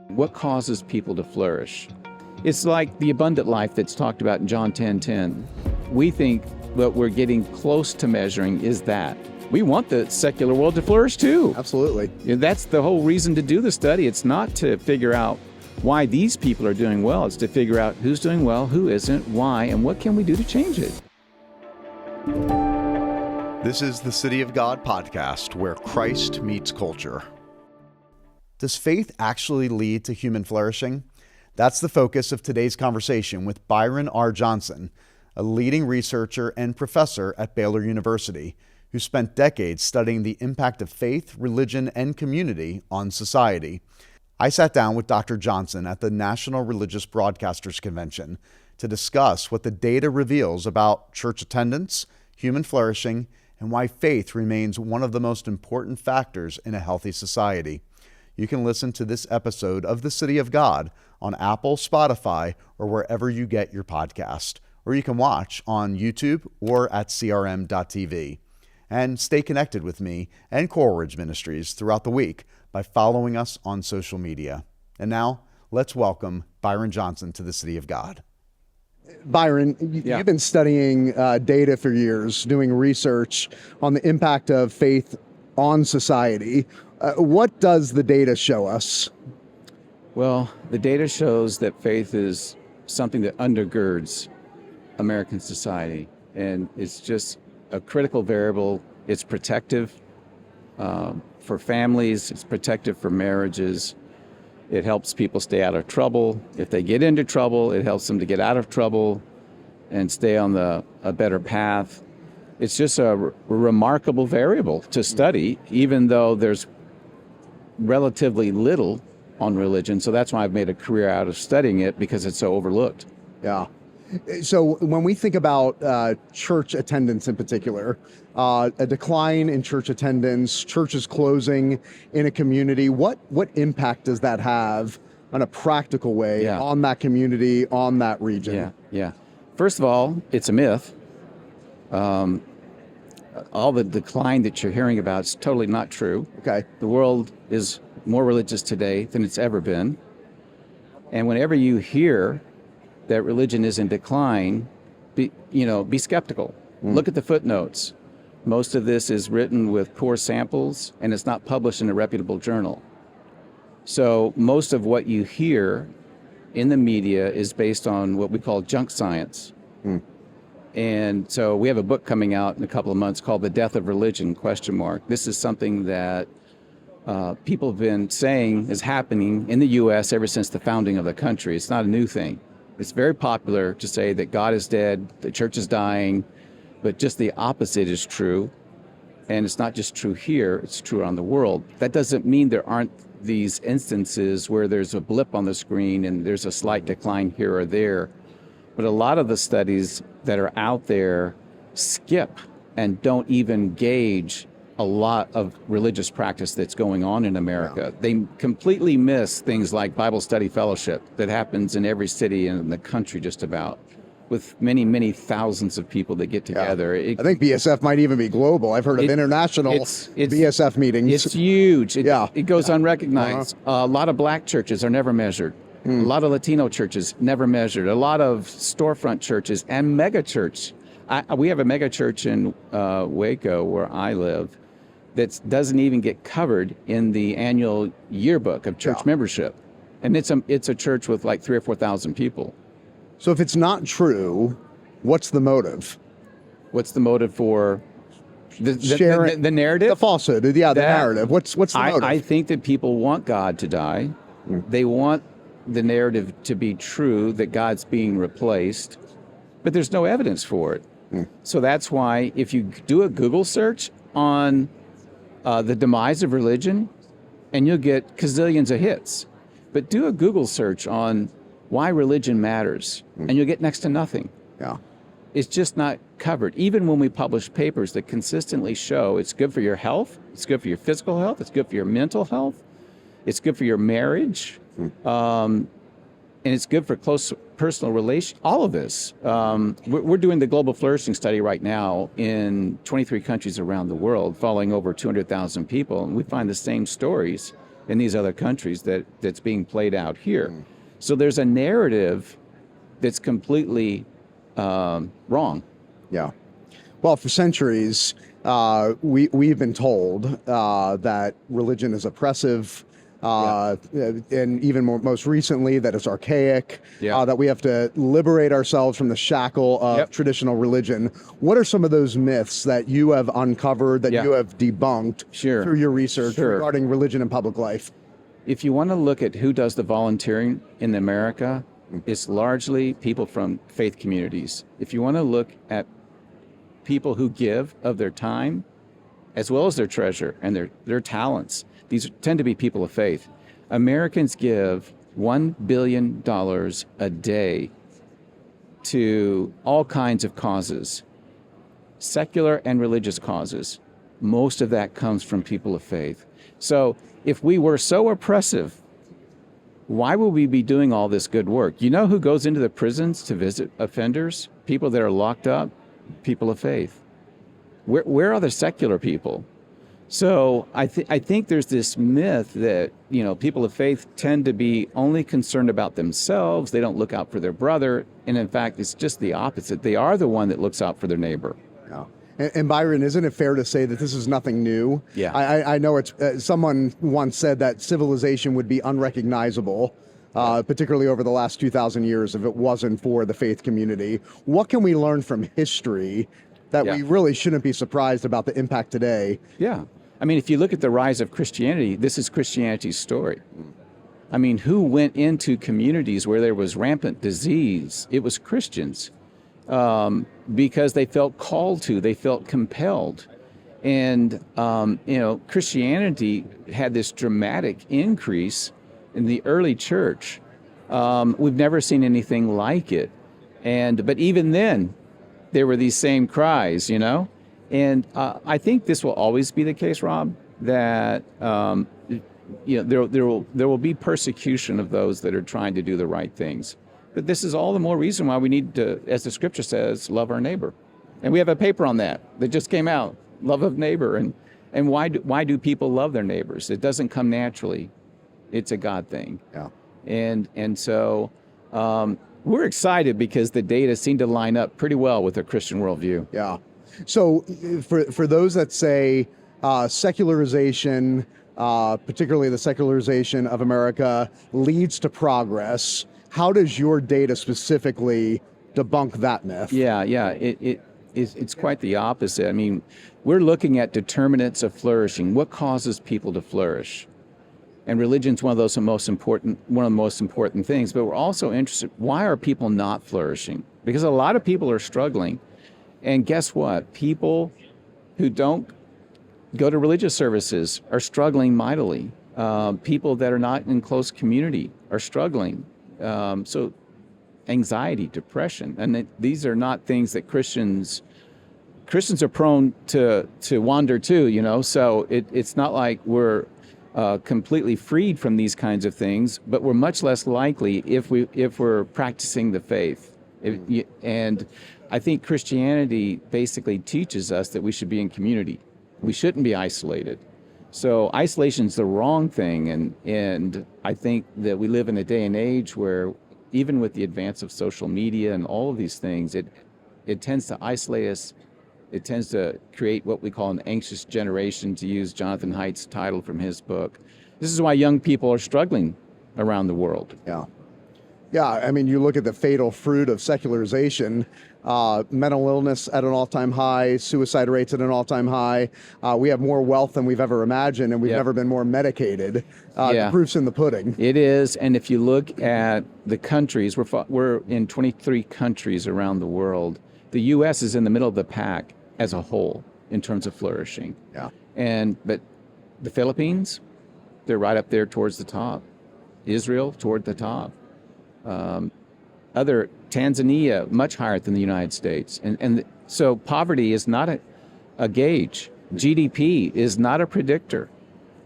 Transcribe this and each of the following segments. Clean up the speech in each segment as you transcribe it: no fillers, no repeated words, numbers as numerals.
What causes people to flourish? It's like the abundant life that's talked about in John 10:10. We think what we're getting close to measuring is that. We want the secular world to flourish too. Absolutely. That's the whole reason to do the study. It's not to figure out why these people are doing well. It's to figure out who's doing well, who isn't, why, and what can we do to change it. This is the City of God podcast, where Christ meets culture. Does faith actually lead to human flourishing? That's the focus of today's conversation with Byron R. Johnson, a leading researcher and professor at Baylor University, who spent decades studying the impact of faith, religion, and community on society. I sat down with Dr. Johnson at the National Religious Broadcasters Convention to discuss what the data reveals about church attendance, human flourishing, and why faith remains one of the most important factors in a healthy society. You can listen to this episode of The City of God on Apple, Spotify, or wherever you get your podcast. Or you can watch on YouTube or at crm.tv. And stay connected with me and Coral Ridge Ministries throughout the week by following us on social media. And now, let's welcome Byron Johnson to the City of God. Byron, you've been studying data for years, doing research on the impact of faith on society. What does the data show us? Well, the data shows that faith is something that undergirds American society, and it's just a critical variable. It's protective for families. It's protective for marriages. It helps people stay out of trouble. If they get into trouble, it helps them to get out of trouble and stay on a better path. It's just a remarkable variable to study, even though there's relatively little on religion. So that's why I've made a career out of studying it, because it's so overlooked. Yeah. So when we think about church attendance in particular, a decline in church attendance, churches closing in a community, what impact does that have on a practical way on that community, on that region? Yeah. First of all, it's a myth. All the decline that you're hearing about is totally not true. Okay. The world is more religious today than it's ever been. And whenever you hear that religion is in decline, be skeptical. Look at the footnotes. Most of this is written with poor samples, and it's not published in a reputable journal. So most of what you hear in the media is based on what we call junk science. And so we have a book coming out in a couple of months called The Death of Religion, ? This is something that people have been saying is happening in the U.S. ever since the founding of the country. It's not a new thing. It's very popular to say that God is dead, the church is dying, but just the opposite is true. And it's not just true here, it's true around the world. That doesn't mean there aren't these instances where there's a blip on the screen and there's a slight decline here or there. But a lot of the studies that are out there skip and don't even gauge a lot of religious practice that's going on in America. Yeah. They completely miss things like Bible study fellowship that happens in every city in the country just about, with many, many thousands of people that get together. I think BSF might even be global. I've heard of international BSF meetings. It's huge. It goes unrecognized. A lot of black churches are never measured. A lot of Latino churches never measured. A lot of storefront churches and mega church. We have a mega church in Waco, where I live, that doesn't even get covered in the annual yearbook of church membership. And it's a church with like 3,000 or 4,000 people. So if it's not true, what's the motive? What's the motive for the narrative? The falsehood, the narrative. What's the motive? I think that people want God to die. They want the narrative to be true, that God's being replaced, but there's no evidence for it. So that's why if you do a Google search on the demise of religion, and you'll get gazillions of hits. But do a Google search on why religion matters, and you'll get next to nothing. Yeah. It's just not covered. Even when we publish papers that consistently show it's good for your health, it's good for your physical health, it's good for your mental health, it's good for your marriage, and it's good for close personal relations, all of this. We're doing the Global Flourishing study right now in 23 countries around the world, following over 200,000 people, and we find the same stories in these other countries that's being played out here. So there's a narrative that's completely wrong. Yeah. Well, for centuries, we've been told that religion is oppressive, and even most recently that it's archaic, that we have to liberate ourselves from the shackle of traditional religion. What are some of those myths that you have uncovered, that you have debunked through your research regarding religion and public life? If you want to look at who does the volunteering in America, it's largely people from faith communities. If you want to look at people who give of their time, as well as their treasure and their talents, these tend to be people of faith. Americans give $1 billion a day to all kinds of causes, secular and religious causes. Most of that comes from people of faith. So if we were so oppressive, why would we be doing all this good work? You know who goes into the prisons to visit offenders? People that are locked up? People of faith. Where are the secular people? So I think there's this myth that, people of faith tend to be only concerned about themselves. They don't look out for their brother. And in fact, it's just the opposite. They are the one that looks out for their neighbor. Yeah. And Byron, isn't it fair to say that this is nothing new? Yeah. I know it's someone once said that civilization would be unrecognizable, particularly over the last 2,000 years, if it wasn't for the faith community. What can we learn from history that we really shouldn't be surprised about the impact today? Yeah. I mean, if you look at the rise of Christianity, this is Christianity's story. I mean, who went into communities where there was rampant disease? It was Christians. Because they felt called to, they felt compelled. And, Christianity had this dramatic increase in the early church. We've never seen anything like it. But even then, there were these same cries, And I think this will always be the case, Rob, that, there will be persecution of those that are trying to do the right things. But this is all the more reason why we need to, as the scripture says, love our neighbor. And we have a paper on that just came out, love of neighbor. And why do people love their neighbors? It doesn't come naturally. It's a God thing. Yeah. And so we're excited because the data seem to line up pretty well with a Christian worldview. Yeah. So for those that say secularization, particularly the secularization of America, leads to progress, how does your data specifically debunk that myth? Yeah, it's quite the opposite. I mean, we're looking at determinants of flourishing. What causes people to flourish? And religion's one of the most important things. But we're also interested, why are people not flourishing? Because a lot of people are struggling. And guess what? People who don't go to religious services are struggling mightily. People that are not in close community are struggling. So anxiety, depression, and these are not things that Christians are prone to wander to, so it's not like we're completely freed from these kinds of things, but we're much less likely if we're practicing the faith. And I think Christianity basically teaches us that we should be in community. We shouldn't be isolated. So isolation's the wrong thing, and I think that we live in a day and age where even with the advance of social media and all of these things, it tends to isolate us. It tends to create what we call an anxious generation, to use Jonathan Haidt's title from his book. This is why young people are struggling around the world. Yeah. Yeah, I mean, you look at the fatal fruit of secularization, mental illness at an all-time high, suicide rates at an all-time high. We have more wealth than we've ever imagined, and we've never been more medicated. The proof's in the pudding. It is, and if you look at the countries, we're in 23 countries around the world. The U.S. is in the middle of the pack as a whole in terms of flourishing. Yeah. But the Philippines, they're right up there towards the top. Israel, toward the top. Other Tanzania, much higher than the United States. And so poverty is not a gauge. GDP is not a predictor.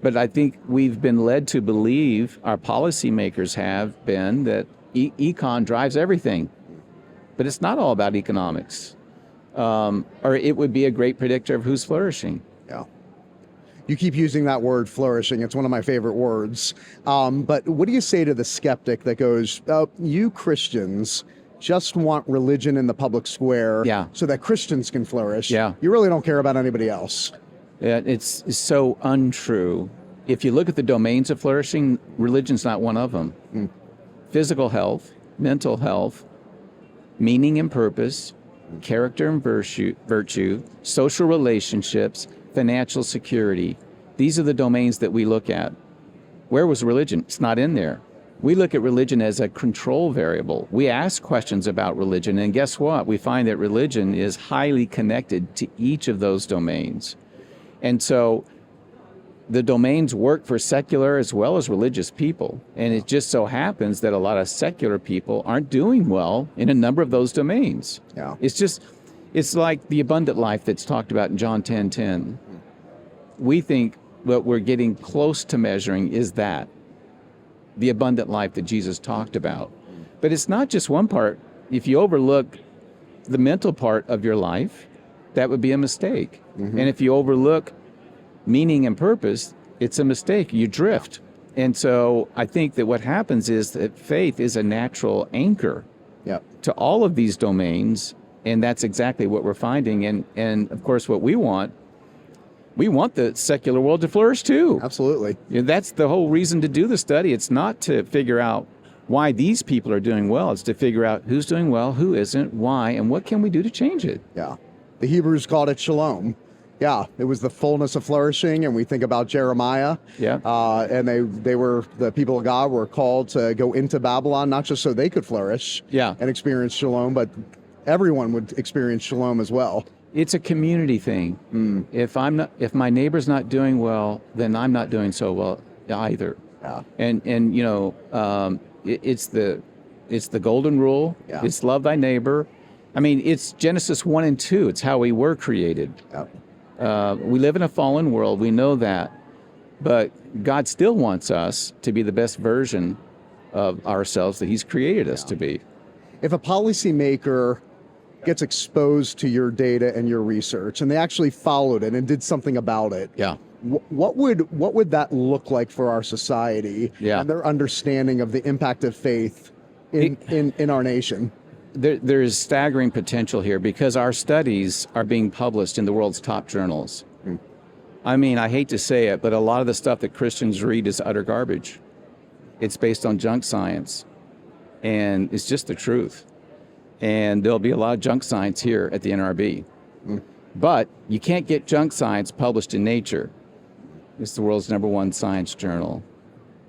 But I think we've been led to believe, our policymakers have been, that econ drives everything. But it's not all about economics. Or it would be a great predictor of who's flourishing. Yeah. You keep using that word, flourishing. It's one of my favorite words. But what do you say to the skeptic that goes, you Christians just want religion in the public square so that Christians can flourish. Yeah. You really don't care about anybody else. Yeah, it's so untrue. If you look at the domains of flourishing, religion's not one of them. Physical health, mental health, meaning and purpose, character and virtue, social relationships, financial security. These are the domains that we look at. Where was religion? It's not in there. We look at religion as a control variable. We ask questions about religion, and guess what? We find that religion is highly connected to each of those domains. And so the domains work for secular as well as religious people. And it just so happens that a lot of secular people aren't doing well in a number of those domains. Yeah. It's like the abundant life that's talked about in John 10:10. We think what we're getting close to measuring is that, the abundant life that Jesus talked about. But it's not just one part. If you overlook the mental part of your life, that would be a mistake. And if you overlook meaning and purpose, it's a mistake. You drift. And so I think that what happens is that faith is a natural anchor to all of these domains, and that's exactly what we're finding. And of course, what we want the secular world to flourish too. Absolutely. That's the whole reason to do the study. It's not to figure out why these people are doing well. It's to figure out who's doing well, who isn't, why, and what can we do to change it. Yeah. The Hebrews called it shalom. Yeah, it was the fullness of flourishing, and we think about Jeremiah. Yeah. And the people of God were called to go into Babylon, not just so they could flourish and experience shalom, but everyone would experience shalom as well. It's a community thing. If my neighbor's not doing well, then I'm not doing so well either. Yeah. And it's the golden rule. Yeah. It's love thy neighbor. I mean, it's Genesis 1 and 2. It's how we were created. Yeah. We live in a fallen world. We know that. But God still wants us to be the best version of ourselves that he's created us to be. If a policymaker gets exposed to your data and your research, and they actually followed it and did something about it, what would that look like for our society and their understanding of the impact of faith in our nation? There is staggering potential here because our studies are being published in the world's top journals. I mean, I hate to say it, but a lot of the stuff that Christians read is utter garbage. It's based on junk science, and it's just the truth. And there'll be a lot of junk science here at the NRB. But you can't get junk science published in Nature. It's the world's #1 science journal.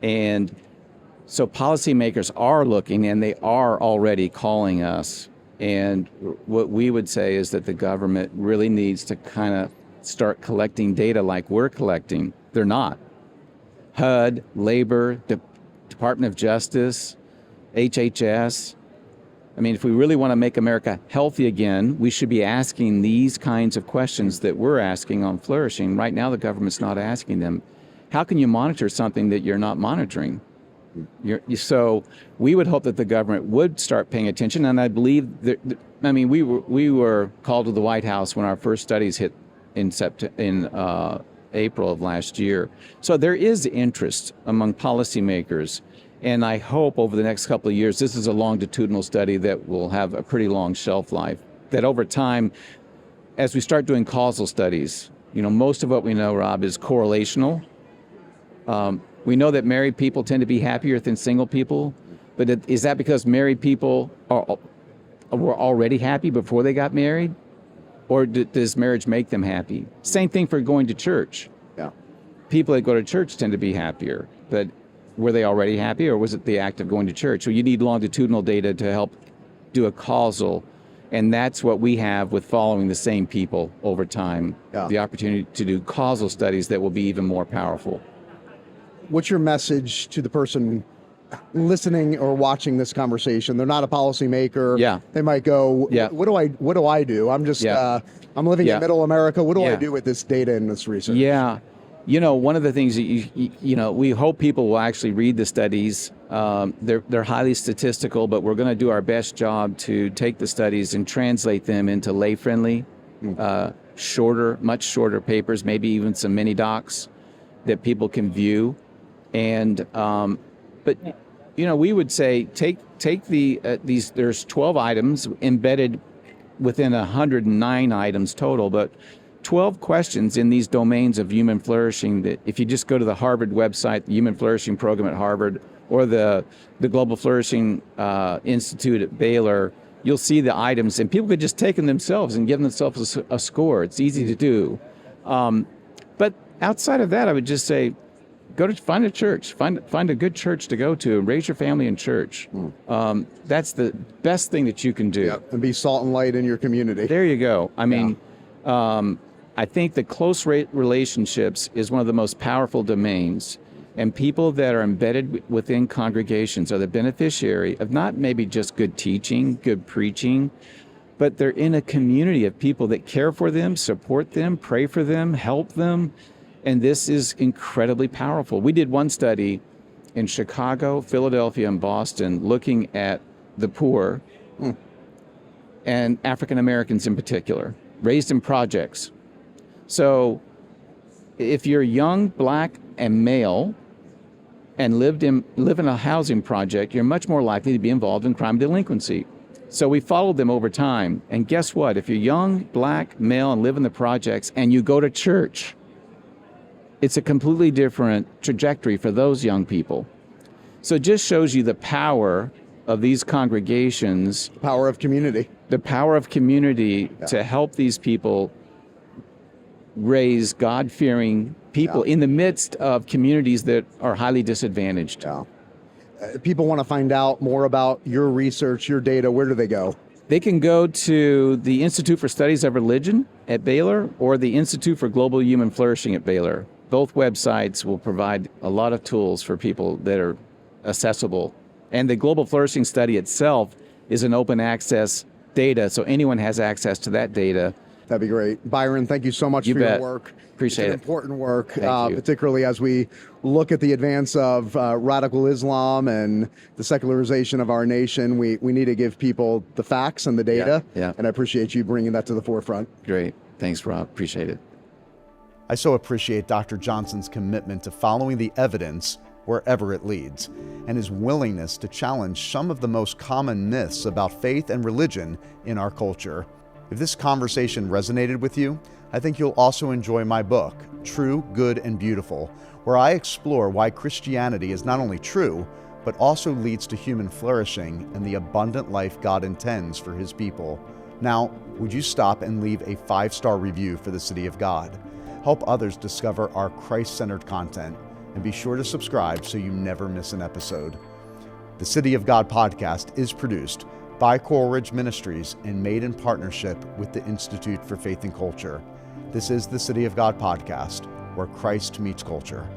And so policymakers are looking, and they are already calling us. And what we would say is that the government really needs to kind of start collecting data like we're collecting. They're not. HUD, Labor, Department of Justice, HHS. I mean, if we really want to make America healthy again, we should be asking these kinds of questions that we're asking on Flourishing. Right now, the government's not asking them. How can you monitor something that you're not monitoring? So we would hope that the government would start paying attention, and I believe we were called to the White House when our first studies hit in April of last year. So there is interest among policymakers. And I hope over the next couple of years, this is a longitudinal study that will have a pretty long shelf life, that over time, as we start doing causal studies, most of what we know, Rob, is correlational. We know that married people tend to be happier than single people, but is that because married people were already happy before they got married? Or does marriage make them happy? Same thing for going to church. Yeah. People that go to church tend to be happier, but were they already happy, or was it the act of going to church? So you need longitudinal data to help do a causal, and that's what we have with following the same people over time, the opportunity to do causal studies that will be even more powerful. What's your message to the person listening or watching this conversation? They're not a policymaker. Yeah. They might go, what do I do? I'm just, I'm living in middle America. What do I do with this data and this research? Yeah. One of the things that we hope people will actually read the studies. They're highly statistical, but we're going to do our best job to take the studies and translate them into lay-friendly shorter, much shorter papers, maybe even some mini docs that people can view. And but we would say take these. There's 12 items embedded within 109 items total, but 12 questions in these domains of human flourishing that if you just go to the Harvard website, the Human Flourishing Program at Harvard, or the Global Flourishing Institute at Baylor, you'll see the items, and people could just take them themselves and give themselves a score. It's easy to do. But outside of that, I would just say, find a church, find a good church to go to, and raise your family in church. That's the best thing that you can do. Yep. And be salt and light in your community. There you go. I mean, I think the close relationships is one of the most powerful domains, and people that are embedded within congregations are the beneficiary of not maybe just good teaching, good preaching, but they're in a community of people that care for them, support them, pray for them, help them. And this is incredibly powerful. We did one study in Chicago, Philadelphia, and Boston looking at the poor and African Americans in particular, raised in projects. So if you're young, black, and male, and live in a housing project, you're much more likely to be involved in crime delinquency. So we followed them over time. And guess what? If you're young, black, male, and live in the projects, and you go to church, it's a completely different trajectory for those young people. So it just shows you the power of these congregations. Power of community. The power of community to help these people raise God-fearing people in the midst of communities that are highly disadvantaged. People want to find out more about your research, your data. Where do they go? They can go to the Institute for Studies of Religion at Baylor or the Institute for Global Human Flourishing at Baylor. Both websites will provide a lot of tools for people that are accessible. And the Global Flourishing Study itself is an open access data, so anyone has access to that data. That'd be great. Byron, thank you so much for your work. Appreciate it. Important work, Thank you. particularly as we look at the advance of radical Islam and the secularization of our nation. We need to give people the facts and the data, and I appreciate you bringing that to the forefront. Great. Thanks, Rob. Appreciate it. I so appreciate Dr. Johnson's commitment to following the evidence wherever it leads, and his willingness to challenge some of the most common myths about faith and religion in our culture. If this conversation resonated with you, I think you'll also enjoy my book, True, Good, and Beautiful, where I explore why Christianity is not only true, but also leads to human flourishing and the abundant life God intends for His people. Now, would you stop and leave a 5-star review for the City of God? Help others discover our Christ-centered content, and be sure to subscribe so you never miss an episode. The City of God podcast is produced by Coral Ridge Ministries and made in partnership with the Institute for Faith and Culture. This is the City of God podcast, where Christ meets culture.